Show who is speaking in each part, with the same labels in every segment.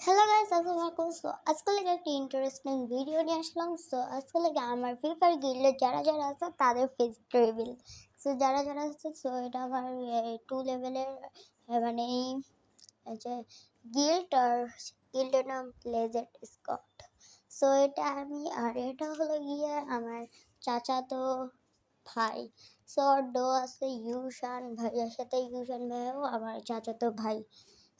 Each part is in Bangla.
Speaker 1: হ্যালো গাইস, আসসালামু আলাইকুম। সো আজকে লাগে একটা ইন্টারেস্টিং ভিডিও নিয়ে আসলাম। সো আজকে লাগে আমার ফ্রি ফায়ার গিল্ডে যারা যারা আছে তাদের ফেস রিভিল। সো যারা যারা আছে, সো এটা আমার 2 লেভেলের মানে এই যে গিল্ড, আর গিল্ডের নাম লেজেন্ড স্কট। সো এটা আমি, আর এটা হলো গিয়ে আমার চাচাতো ভাই। সো ওর ডো আছে ইউশান ভাইয়ের সাথে, ইউশান ভাইও আমার চাচাতো ভাই।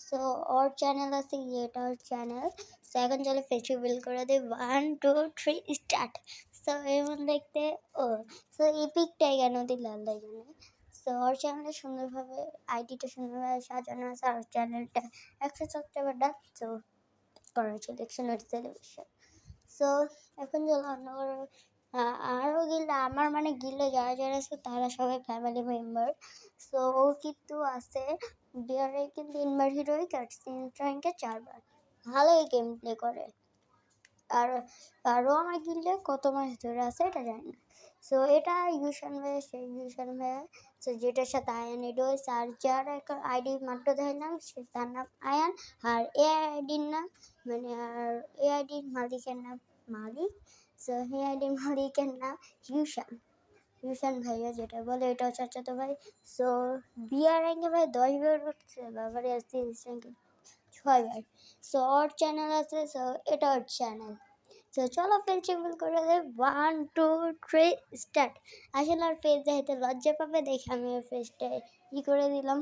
Speaker 1: সো ওর চ্যানেল আছে, এটা ওর চ্যানেল। সো এখন চলে ফেস্টিভ্যাল করে দিই, 1 2 3 স্টার্ট। সো এমন দেখতে ও, সো এই পিকটাই কেন দিলাম তাই জন্য। সো ওর চ্যানেলে সুন্দরভাবে আইডিটা সুন্দরভাবে সাজানো আছে, আর চ্যানেলটা 100 সাবস্ক্রাইবার ডাক। সো কংগ্রাচুলেশন আর সেলিব্রেশন। সো এখন চলো অন্য আরও গিল্ড, আমার মানে গিল্ডে যারা যারা আছে তারা সবাই ফ্যামিলি মেম্বার। সো ও কিন্তু আছে বিয়ারে কিন্তু ইনভার হিরোইক আর র্যাঙ্কে 4বার, ভালোই গেম প্লে করে। আর আরও আমার গিল্ডে কত মাস ধরে আছে এটা জানি না। সো এটা ইউশান ভাইয়া, সেই ইউশান ভাইয়া। সো যেটার সাথে আয়ান এডোস, আর যার একটা আইডি মাত্র দেখলাম সে তার নাম আয়ান, আর এ আইডির নাম মানে, আর এ আইডির মালিকের নাম মালিক। সো এ আইডির মালিকের নাম ইউশান, ইউশান ভাইয়া যেটা বলে এটা চাচাতো ভাই। সো বিয়ার র্যাঙ্কে ভাই 10বার উঠছে, বাবারে আসছে র্যাঙ্কে 6বার। সো ওর চ্যানেল আছে, সো এটা ওর চ্যানেল। সো চলো ফেস্টিভ্যাল করে দেয়, 1 2 3 স্টার্ট। আসলে আর ফেস দেখাতে লজ্জা পাবে দেখে আমি ওর ফেসটা করে দিলাম,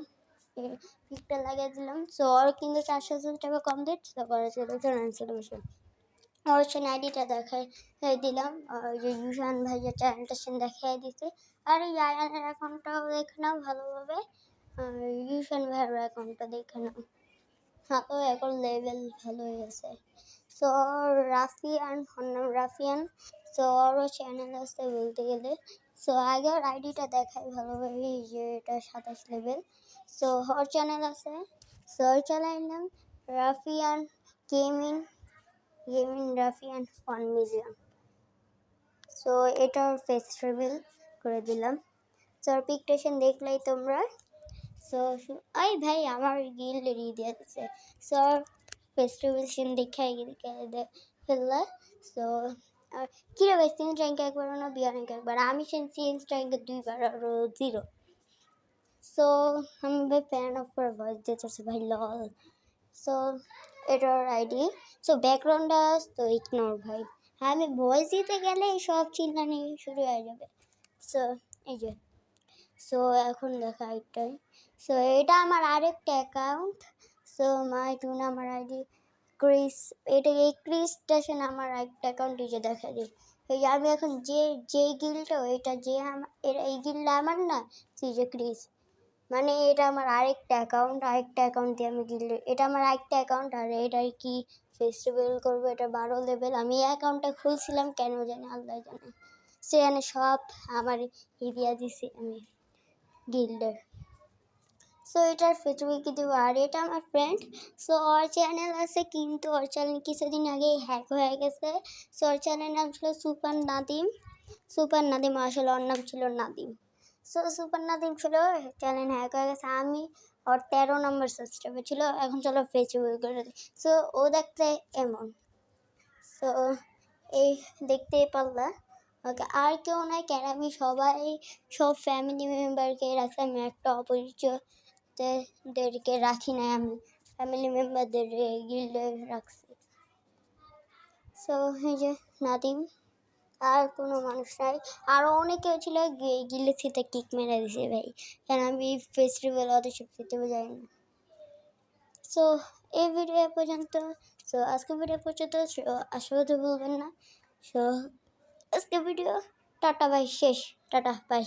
Speaker 1: পিকটা লাগিয়ে দিলাম। সো ওর কিন্তু 400 টাকা কম দিট। সো করে সেলিব্রেশন ওর চ্যানেল আইডিটা দেখাই দিলাম, ওই যে ইউশান ভাইয়ের চ্যানেলটা দেখাই দিতে। আর এই আয়ানের অ্যাকাউন্টটাও দেখে নাও ভালোভাবে, আর ইউশান ভাইয়ের অ্যাকাউন্টটা দেখে নাও। হ্যাঁ, ও এখন লেভেল ভালো হয়ে গেছে। সো রাফিয়ান, ওর নাম রাফিয়ান। সো ওরও চ্যানেল আছে বলতে গেলে। সো আগে ওর আইডিটা দেখাই ভালোভাবে, যে এটা 27 লেভেল। সো ওর চ্যানেল আছে, সো ওর চ্যানেলের নাম রাফিয়ান গেমিং, রাফিয়ান 1 মিলিয়ন। সো এটার ফেস রিভিল করে দিলাম। সো ওর পিকটেশন দেখলেই তোমরা। সো এই ভাই আমার গিল্ডের দিয়ে দিচ্ছে। সো ফেস্টিভেশন দেখাই ফেললে। সো কীরে ভাই, সিএন র্যাঙ্কে একবার না বিয়ার র্যাঙ্কে একবার, আমি সিএন র্যাঙ্কে 2বার আরও 0। সো আমি ভাই ফ্যান অফ করে ভয়েস দিতেছে ভাই, লল। সো এটার আইডি। সো ব্যাকগ্রাউন্ডটা তো ইগনোর ভাই, হ্যাঁ আমি ভয়েস দিতে গেলে সব চিল্লানি শুরু হয়ে যাবে। সো এই যে, সো এখন দেখা এইটাই। সো এটা আমার আরেকটা অ্যাকাউন্ট। সো মাই টুন আমার আইডি ক্রিস, এটা এই ক্রিস স্টেশন আমার একটা অ্যাকাউন্ট যে দেখা দিই। এই আমি এখন যে গিল্ডটা, এটা যে আমার এই গিল্ডটা আমার না, সেই যে ক্রিস, মানে এটা আমার আরেকটা অ্যাকাউন্ট দিয়ে আমি গিল্ডে, এটা আমার আরেকটা অ্যাকাউন্ট। আর এটাই কি ফেস্টিভ্যাল করবো, এটা 12 লেভেল। আমি এই অ্যাকাউন্টটা খুলছিলাম কেন জানি, আল্লাহ জানে। সেখানে সব আমার এরিয়া দিছি আমি গিল্ডের। সো এটার ফেসবুকে দেবো, আর এটা আমার ফ্রেন্ড। সো ওর চ্যানেল আছে, কিন্তু ওর চ্যানেল কিছুদিন আগে হ্যাক হয়ে গেছে। সো ওর চ্যানেলের নাম ছিল সুপার নাদিম। আসলে ওর নাম ছিল নাদিম। সো সুপার নাদিম ছিল, চ্যানেল হ্যাক হয়ে গেছে। আমি ওর 13 নম্বর সাবস্ক্রাইবার ছিল। এখন চলো ফেসবুক করে দিই। সো ও দেখতে এমন, সো এই দেখতেই পারলা। ওকে, আর কেউ নাই কেন, আমি সব ফ্যামিলি মেম্বারকে রাখছি, আমি একটা অপরিচিতদেরকে রাখি নাই, আমি ফ্যামিলি মেম্বারদের গিল্ডে রাখছি। সো এই যে নাদিম, আর কোনো মানুষ নাই। আরও অনেকে ছিল গিল্ডে থেকে কিক মেরে দিছে ভাই, কেন আমি ফেস্টিভ্যাল অত সব ফেস্টিভ্যাল যাই না। সো এই ভিডিও পর্যন্ত। সো আজকে ভিডিও পর্যন্ত, আশীর্বাদ ভুলবেন না। সো আজকে ভিডিও টাটা বাই, শেষ। Tata bye.